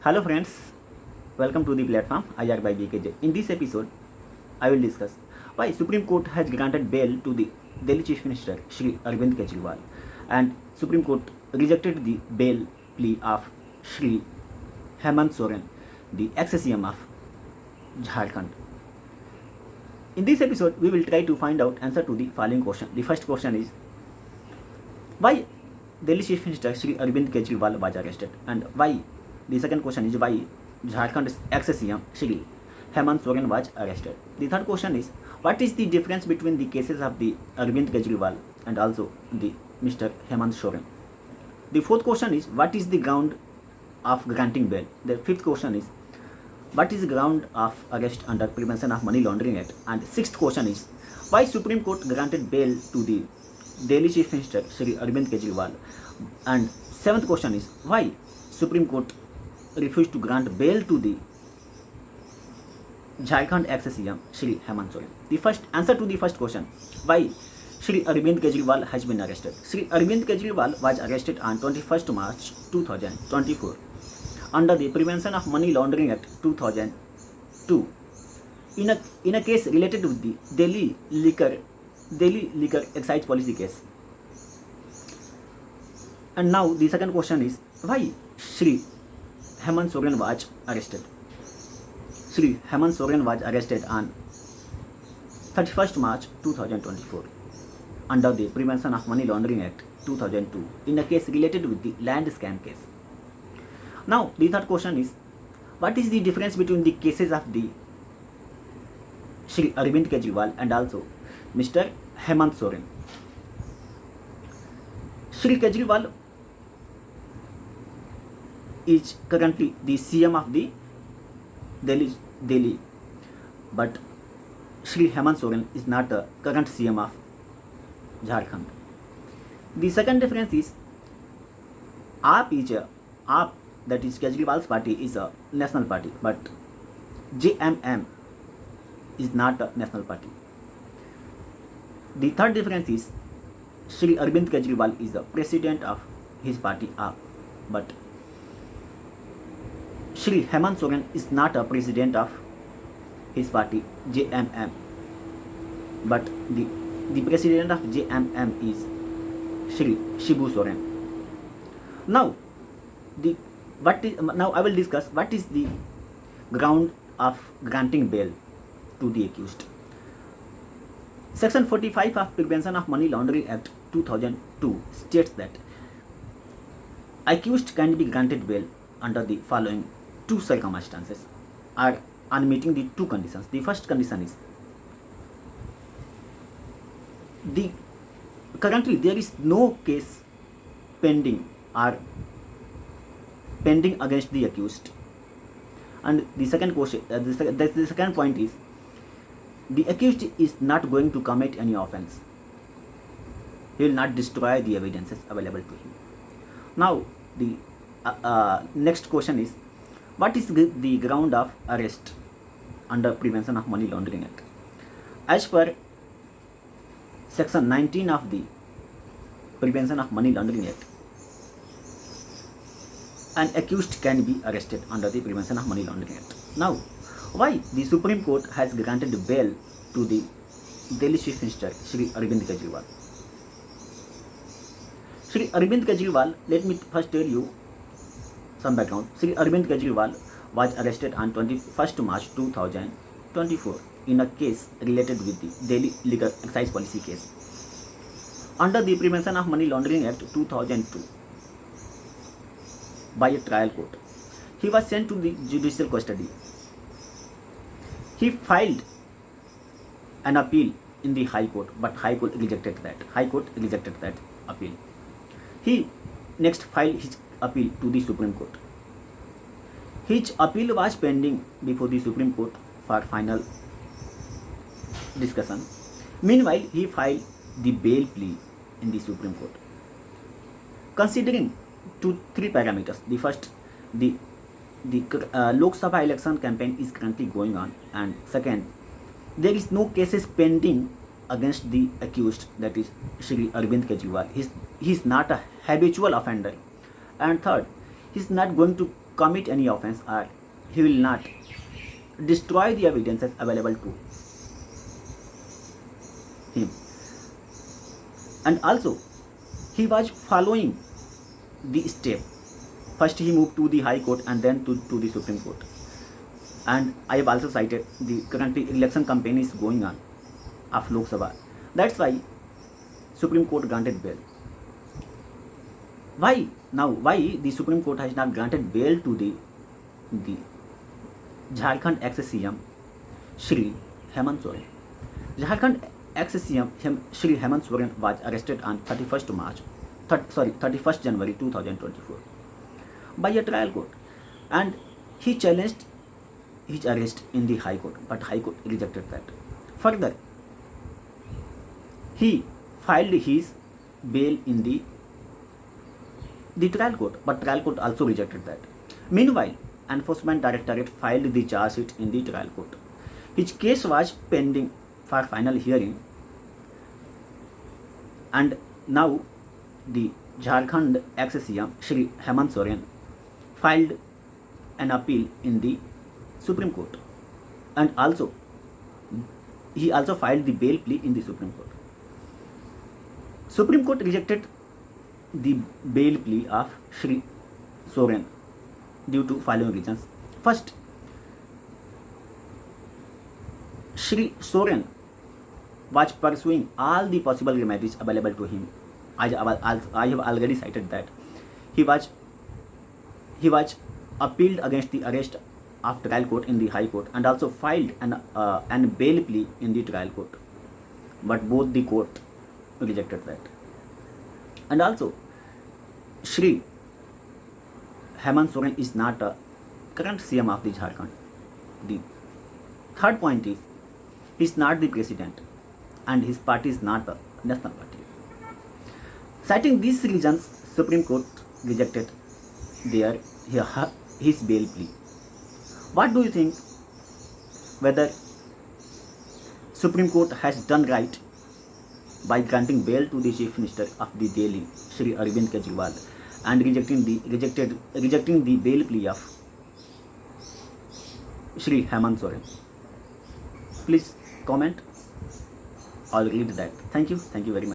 Hello friends, welcome to the platform IR by BKJ. In this episode, I will discuss why Supreme Court has granted bail to the Delhi Chief Minister Shri Arvind Kejriwal and Supreme Court rejected the bail plea of Shri Hemant Soren, the ex-CM of Jharkhand. In this episode, we will try to find out answer to the following question. The first question is why Delhi Chief Minister Shri Arvind Kejriwal was arrested, and why the second question is why Jharkhand's ex-CM Shri Hemant Soren was arrested. The third question is what is the difference between the cases of the Arvind Kejriwal and also the Mr. Hemant Soren. The fourth question is what is the ground of granting bail. The fifth question is what is the ground of arrest under Prevention of Money Laundering Act, and sixth question is why Supreme Court granted bail to the Delhi Chief Minister Shri Arvind Kejriwal, and seventh question is why Supreme Court refused to grant bail to the Jharkhand ex-CM Shri Hemant Soren. The first answer to the first question, why Shri Arvind Kejriwal has been arrested. Shri Arvind Kejriwal was arrested on 21st March 2024 under the Prevention of Money Laundering Act 2002 in a case related with the Delhi liquor excise policy case. And now the second question is why Shri Hemant Soren was arrested. Shri Hemant Soren was arrested on 31st March 2024 under the Prevention of Money Laundering Act 2002 in a case related with the land scam case. Now the third question is what is the difference between the cases of the Shri Arvind Kejriwal and also Mr. Hemant Soren. Shri Kejriwal is currently the CM of the Delhi, but Shri Hemant Soren is not the current CM of Jharkhand. The second difference is AAP, that is Kejriwal's party, is a national party, but JMM is not a national party. The third difference is Shri Arvind Kejriwal is the president of his party AAP, but Shri Hemant Soren is not a president of his party JMM, but the president of JMM is Shri Shibu Soren. Now I will discuss what is the ground of granting bail to the accused. Section 45 of Prevention of Money Laundering Act 2002 states that accused can be granted bail under the following two circumstances are on meeting the two conditions. The first condition is currently there is no case pending against the accused, and the second question, the second point is the accused is not going to commit any offense. He will not destroy the evidences available to him. Now the next question is what is the ground of arrest under Prevention of Money Laundering Act. As per section 19 of the Prevention of Money Laundering Act, an accused can be arrested under the Prevention of Money Laundering Act. Now why the Supreme Court has granted bail to the Delhi Chief Minister Shri Arvind Kejriwal. Shri Arvind Kejriwal, let me first tell you some background. Shri Arvind Kejriwal was arrested on 21st March 2024 in a case related with the Delhi liquor excise policy case under the Prevention of Money Laundering Act 2002 by a trial court. He was sent to the judicial custody. He filed an appeal in the High Court, but High Court rejected that appeal. He next filed his appeal to the Supreme Court. His appeal was pending before the Supreme Court for final discussion. Meanwhile, he filed the bail plea in the Supreme Court. Considering three parameters. The first, the Lok Sabha election campaign is currently going on, and second, there is no cases pending against the accused, that is Shri Arvind Kejriwal. He is not a habitual offender, and third, he is not going to commit any offense, or he will not destroy the evidences available to him. And also, he was following the step. First he moved to the High Court and then to the Supreme Court. And I have also cited the currently election campaign is going on of Lok Sabha. That's why Supreme Court granted bail. Why the Supreme Court has not granted bail to the Jharkhand ex-CM Shri Hemant Soren? Jharkhand ex-CM Shri Hemant Soren was arrested on 31st January 2024 by a trial court, and he challenged his arrest in the High Court, but High Court rejected that. Further, he filed his bail in the trial court, but trial court also rejected that. Meanwhile, Enforcement Directorate filed the charge sheet in the trial court. His case was pending for final hearing, and now the Jharkhand ex-CM Shri Hemant Soren filed an appeal in the Supreme Court, and also he also filed the bail plea in the Supreme Court. Supreme Court rejected the bail plea of Shri Soren due to following reasons. First, Shri Soren was pursuing all the possible remedies available to him. I have already cited that. He was appealed against the arrest of trial court in the High Court, and also filed an bail plea in the trial court, but both the court rejected that. And also, Shri Hemant Soren is not a current CM of the Jharkhand. The third point is, he is not the president, and his party is not a national party. Citing these reasons, Supreme Court rejected his bail plea. What do you think? Whether Supreme Court has done right by granting bail to the Chief Minister of the Delhi, Shri Arvind Kejriwal, and rejecting the bail plea of Shri Hemant Soren? Please comment. I'll read that. Thank you very much.